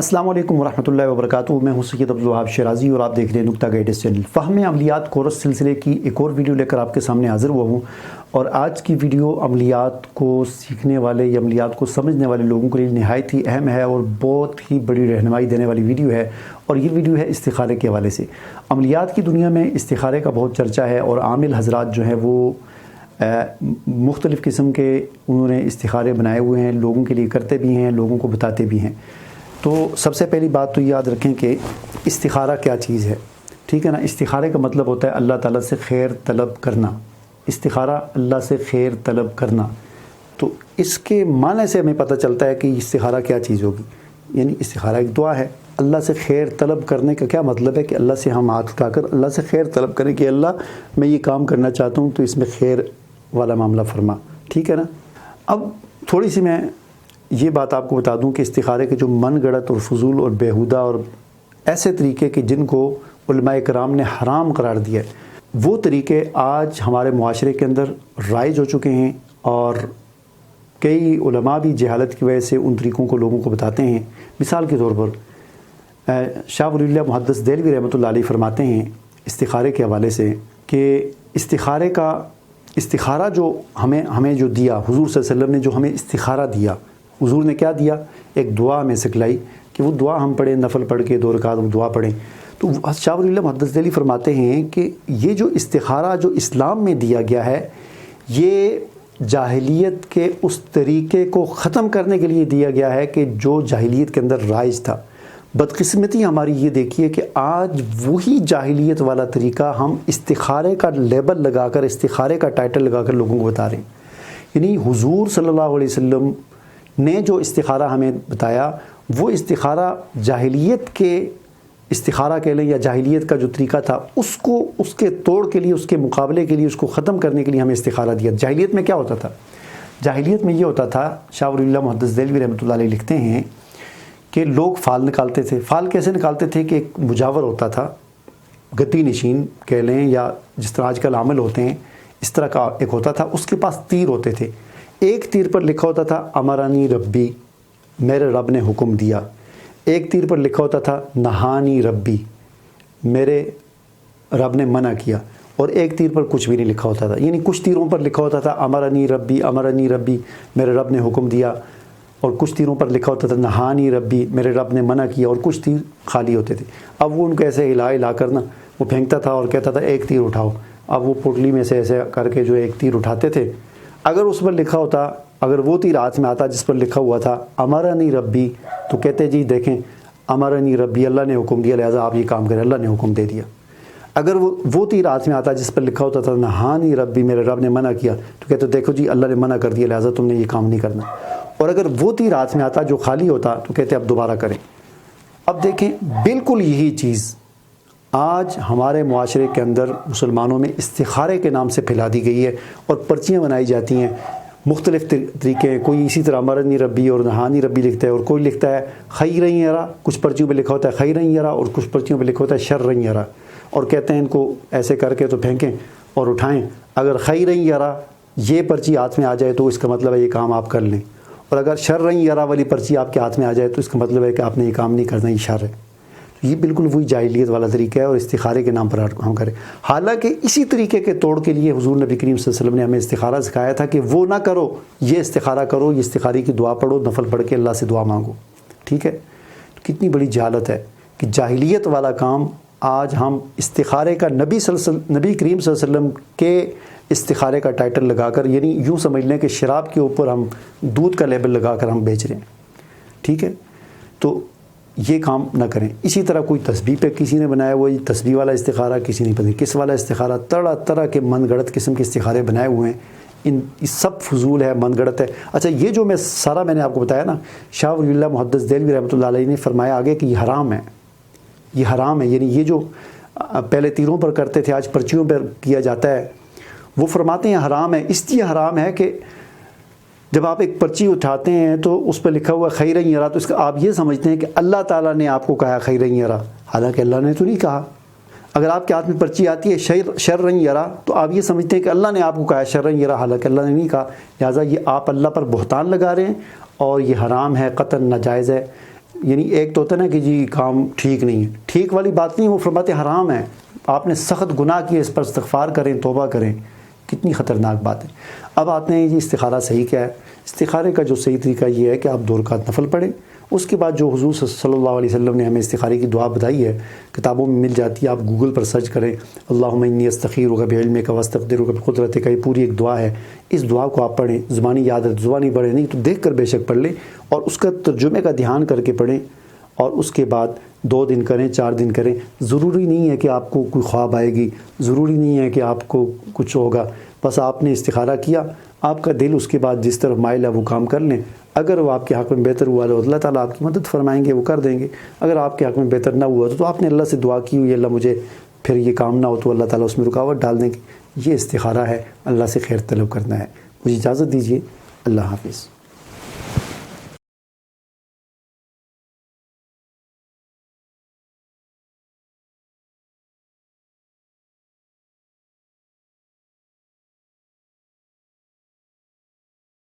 السلام علیکم ورحمۃ اللہ وبرکاتہ۔ میں ہوں سید عبدالوہاب شیرازی اور آپ دیکھ رہے ہیں نکتہ گائیڈنس چینل۔ فہم عملیات کورس سلسلے کی ایک اور ویڈیو لے کر آپ کے سامنے حاضر ہوا ہوں، اور آج کی ویڈیو عملیات کو سیکھنے والے یا عملیات کو سمجھنے والے لوگوں کے لیے نہایت ہی اہم ہے اور بہت ہی بڑی رہنمائی دینے والی ویڈیو ہے، اور یہ ویڈیو ہے استخارے کے حوالے سے۔ عملیات کی دنیا میں استخارے کا بہت چرچا ہے، اور عامل حضرات جو ہیں وہ مختلف قسم کے انہوں نے استخارے بنائے ہوئے ہیں، لوگوں کے لیے کرتے بھی ہیں، لوگوں کو بتاتے بھی ہیں۔ تو سب سے پہلی بات تو یاد رکھیں کہ استخارہ کیا چیز ہے، ٹھیک ہے نا۔ استخارے کا مطلب ہوتا ہے اللہ تعالیٰ سے خیر طلب کرنا۔ استخارہ اللہ سے خیر طلب کرنا، تو اس کے معنی سے ہمیں پتہ چلتا ہے کہ استخارہ کیا چیز ہوگی۔ یعنی استخارہ ایک دعا ہے۔ اللہ سے خیر طلب کرنے کا کیا مطلب ہے کہ اللہ سے ہم ہاتھ اٹھا کر اللہ سے خیر طلب کریں کہ اللہ میں یہ کام کرنا چاہتا ہوں تو اس میں خیر والا معاملہ فرما، ٹھیک ہے نا۔ اب تھوڑی سی میں یہ بات آپ کو بتا دوں کہ استخارے کے جو من گڑت اور فضول اور بیہودہ اور ایسے طریقے کہ جن کو علماء کرام نے حرام قرار دیا ہے، وہ طریقے آج ہمارے معاشرے کے اندر رائج ہو چکے ہیں، اور کئی علماء بھی جہالت کی وجہ سے ان طریقوں کو لوگوں کو بتاتے ہیں۔ مثال کے طور پر شاہ ولی اللہ محدث دہلوی رحمۃ اللہ علیہ فرماتے ہیں استخارے کے حوالے سے کہ استخارہ جو ہمیں جو دیا، حضور صلی اللہ علیہ وسلم نے جو ہمیں استخارہ دیا، حضور نے کیا دیا؟ ایک دعا ہمیں سکھلائی کہ وہ دعا ہم پڑھیں، نفل پڑھ کے 2 رکعت دعا پڑھیں۔ تو شاہ ولی اللہ محدث دہلوی فرماتے ہیں کہ یہ جو استخارہ جو اسلام میں دیا گیا ہے، یہ جاہلیت کے اس طریقے کو ختم کرنے کے لیے دیا گیا ہے کہ جو جاہلیت کے اندر رائج تھا۔ بدقسمتی ہماری یہ دیکھیے کہ آج وہی جاہلیت والا طریقہ ہم استخارے کا لیبل لگا کر، استخارے کا ٹائٹل لگا کر لوگوں کو بتا رہے ہیں۔ یعنی حضور صلی اللہ علیہ وسلم نے جو استخارہ ہمیں بتایا، وہ استخارہ جاہلیت کے استخارہ کہہ لیں یا جاہلیت کا جو طریقہ تھا، اس کو اس کے توڑ کے لیے، اس کے مقابلے کے لیے، اس کو ختم کرنے کے لیے ہمیں استخارہ دیا۔ جاہلیت میں کیا ہوتا تھا؟ جاہلیت میں یہ ہوتا تھا، شاہ ولی اللہ محدث دہلوی رحمۃ اللہ علیہ لکھتے ہیں کہ لوگ فال نکالتے تھے۔ فال کیسے نکالتے تھے کہ ایک مجاور ہوتا تھا، گدی نشین کہہ لیں یا جس طرح آج کل عامل ہوتے ہیں، اس طرح کا ایک ہوتا تھا، اس کے پاس تیر ہوتے تھے۔ ایک تیر پر لکھا ہوتا تھا امرانی ربی، میرے رب نے حکم دیا۔ ایک تیر پر لکھا ہوتا تھا نہانی ربی، میرے رب نے منع کیا۔ اور ایک تیر پر کچھ بھی نہیں لکھا ہوتا تھا۔ یعنی کچھ تیروں پر لکھا ہوتا تھا امرانی ربی، امرانی ربی، میرے رب نے حکم دیا، اور کچھ تیروں پر لکھا ہوتا تھا نہانی ربی، میرے رب نے منع کیا، اور کچھ تیر خالی ہوتے تھے۔ اب وہ ان کو ایسے ہلا کر نا وہ پھینکتا تھا اور کہتا تھا ایک تیر اٹھاؤ۔ اب وہ پوٹلی میں سے ایسے کر کے جو ایک تیر اٹھاتے تھے، اگر اس پر لکھا ہوتا، اگر وہ تیر ہاتھ میں آتا جس پر لکھا ہوا تھا امرانی ربی، تو کہتے جی دیکھیں امرانی ربی، اللہ نے حکم دیا لہٰذا آپ یہ کام کریں، اللہ نے حکم دے دیا۔ اگر وہ تیر ہاتھ میں آتا جس پر لکھا ہوتا تھا نہانی ربی، میرے رب نے منع کیا، تو کہتے دیکھو جی اللہ نے منع کر دیا لہٰذا تم نے یہ کام نہیں کرنا۔ اور اگر وہ تیر ہاتھ میں آتا جو خالی ہوتا تو کہتے اب دوبارہ کریں۔ اب دیکھیں بالکل یہی چیز آج ہمارے معاشرے کے اندر مسلمانوں میں استخارے کے نام سے پھیلا دی گئی ہے، اور پرچیاں بنائی جاتی ہیں مختلف طریقے ہیں۔ کوئی اسی طرح امرنی ربی اور نہانی ربی لکھتا ہے، اور کوئی لکھتا ہے خیرن یرا، کچھ پرچیوں پہ لکھا ہوتا ہے خیرن یرا، اور کچھ پرچیوں پہ لکھا ہوتا ہے شرن یرا، اور کہتے ہیں ان کو ایسے کر کے تو پھینکیں اور اٹھائیں۔ اگر خیرن یرا یہ پرچی ہاتھ میں آ جائے تو اس کا مطلب ہے یہ کام آپ کر لیں، اور اگر شرن یرا والی پرچی آپ کے ہاتھ میں آ جائے تو اس کا مطلب ہے کہ آپ نے یہ کام نہیں کرنا، یہ شر ہے۔ یہ بالکل وہی جاہلیت والا طریقہ ہے، اور استخارے کے نام پر ہم کریں۔ حالانکہ اسی طریقے کے توڑ کے لیے حضور نبی کریم صلی اللہ علیہ وسلم نے ہمیں استخارہ سکھایا تھا کہ وہ نہ کرو، یہ استخارہ کرو، یہ استخارے کی دعا پڑھو، نفل پڑھ کے اللہ سے دعا مانگو، ٹھیک ہے۔ کتنی بڑی جہالت ہے کہ جاہلیت والا کام آج ہم استخارے کا نبی کریم صلی اللہ علیہ وسلم کے استخارے کا ٹائٹل لگا کر، یعنی یوں سمجھ لیں کہ شراب کے اوپر ہم دودھ کا لیبل لگا کر ہم بیچ رہے ہیں، ٹھیک ہے۔ تو یہ کام نہ کریں۔ اسی طرح کوئی تسبیح پہ کسی نے بنایا ہوا تسبیح والا استخارہ، کسی نے پتہ نہیں کس والا استخارہ، طرح کے من گڑت قسم کے استخارے بنائے ہوئے ہیں۔ ان سب فضول ہے، من گڑت ہے۔ اچھا یہ جو میں نے آپ کو بتایا نا، شاہ ولی اللہ محدث دہلوی رحمۃ اللہ علیہ نے فرمایا آگے کہ یہ حرام ہے، یہ حرام ہے۔ یعنی یہ جو پہلے تیروں پر کرتے تھے آج پرچیوں پر کیا جاتا ہے، وہ فرماتے ہیں حرام ہے۔ اس لیے حرام ہے کہ جب آپ ایک پرچی اٹھاتے ہیں تو اس پہ لکھا ہوا خیرن یرا، تو اس کا آپ یہ سمجھتے ہیں کہ اللہ تعالیٰ نے آپ کو کہا خیرن یرا، حالانکہ اللہ نے تو نہیں کہا۔ اگر آپ کے ہاتھ میں پرچی آتی ہے شرن یرا، تو آپ یہ سمجھتے ہیں کہ اللہ نے آپ کو کہا شرن یرا، حالانکہ اللہ نے نہیں کہا۔ لہٰذا یہ آپ اللہ پر بہتان لگا رہے ہیں، اور یہ حرام ہے، قطعاً ناجائز ہے۔ یعنی ایک تو ہوتا ہے نا کہ جی کام ٹھیک نہیں ہے، ٹھیک والی بات نہیں، وہ فرماتے حرام ہے، آپ نے سخت گناہ کیا، اس پر استغفار کریں، توبہ کریں، کتنی خطرناک بات ہے۔ اب آتے ہیں جی استخارہ صحیح کیا ہے؟ استخارے کا جو صحیح طریقہ یہ ہے کہ آپ 2 رکعت نفل پڑھیں، اس کے بعد جو حضور صلی اللہ علیہ وسلم نے ہمیں استخارے کی دعا بتائی ہے، کتابوں میں مل جاتی ہے، آپ گوگل پر سرچ کریں، اللہم انی استخیرک بعلمک واستقدرک بقدرتک، یہ پوری ایک دعا ہے، اس دعا کو آپ پڑھیں، زبانی یاد ہے، زبانی پڑھیں نہیں تو دیکھ کر بے شک پڑھ لیں، اور اس کا ترجمے کا دھیان کر کے پڑھیں، اور اس کے بعد 2 دن کریں، 4 دن کریں۔ ضروری نہیں ہے کہ آپ کو کوئی خواب آئے گی، ضروری نہیں ہے کہ آپ کو کچھ ہوگا، بس آپ نے استخارہ کیا، آپ کا دل اس کے بعد جس طرف مائل ہے وہ کام کر لیں، اگر وہ آپ کے حق میں بہتر ہوا تو اللہ تعالیٰ آپ کی مدد فرمائیں گے، وہ کر دیں گے، اگر آپ کے حق میں بہتر نہ ہوا تو آپ نے اللہ سے دعا کی ہوئی، اللہ مجھے پھر یہ کام نہ ہو، تو اللہ تعالیٰ اس میں رکاوٹ ڈال دیں گے۔ یہ استخارہ ہے، اللہ سے خیر طلب کرنا ہے۔ مجھے اجازت دیجیے، اللہ حافظ۔